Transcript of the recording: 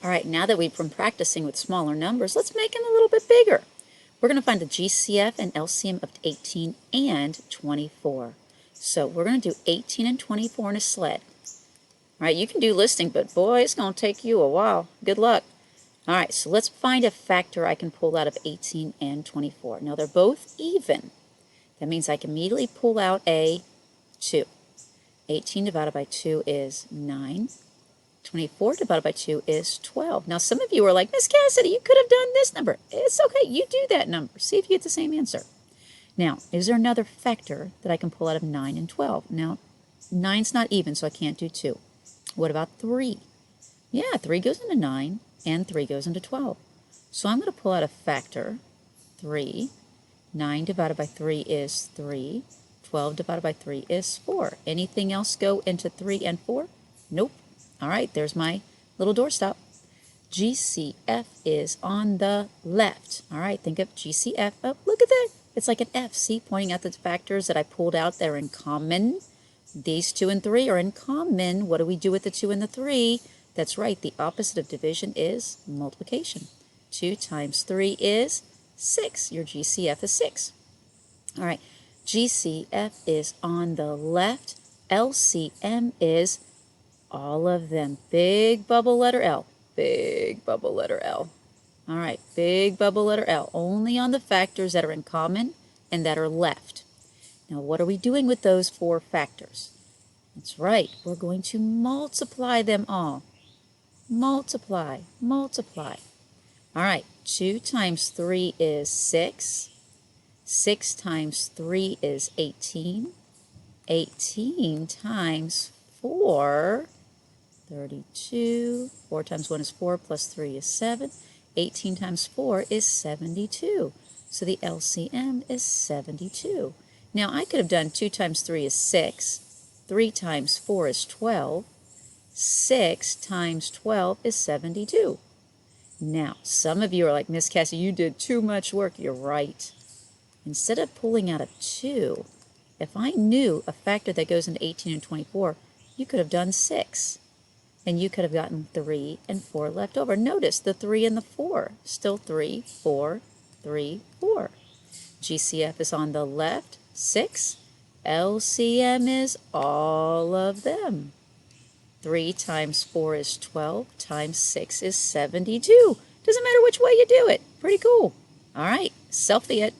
All right, now that we've been practicing with smaller numbers, let's make them a little bit bigger. We're going to find the GCF and LCM of 18 and 24. So we're going to do 18 and 24 in a sled. All right, you can do listing, but boy, it's going to take you a while. Good luck. All right, so let's find a factor I can pull out of 18 and 24. Now, they're both even. That means I can immediately pull out a 2. 18 divided by 2 is 9. 24 divided by 2 is 12. Now, some of you are like, Miss Cassidy, you could have done this number. It's okay. You do that number. See if you get the same answer. Now, is there another factor that I can pull out of 9 and 12? Now, 9's not even, so I can't do 2. What about 3? Yeah, 3 goes into 9, and 3 goes into 12. So I'm going to pull out a factor, 3. 9 divided by 3 is 3. 12 divided by 3 is 4. Anything else go into 3 and 4? Nope. All right, there's my little doorstop. GCF is on the left. All right, think of GCF. Oh, look at that. It's like an F. See, pointing out the factors that I pulled out that are in common. These 2 and 3 are in common. What do we do with the 2 and the 3? That's right. The opposite of division is multiplication. 2 times 3 is 6. Your GCF is 6. All right. GCF is on the left. LCM is all of them. Big bubble letter L. Big bubble letter L. All right. Big bubble letter L. Only on the factors that are in common and that are left. Now, what are we doing with those 4 factors? That's right. We're going to multiply them all. Multiply. Multiply. All right. 2 times 3 is 6. 6 times 3 is 18. 18 times 4, 32. 4 times 1 is 4, plus 3 is 7. 18 times 4 is 72. So the LCM is 72. Now, I could have done 2 times 3 is 6. 3 times 4 is 12. 6 times 12 is 72. Now, some of you are like, Miss Cassie, you did too much work. You're right. Instead of pulling out a 2, if I knew a factor that goes into 18 and 24, you could have done 6. And you could have gotten 3 and 4 left over. Notice the 3 and the 4. Still 3, 4, 3, 4. GCF is on the left, 6. LCM is all of them. 3 times 4 is 12, times 6 is 72. Doesn't matter which way you do it. Pretty cool. All right, selfie it.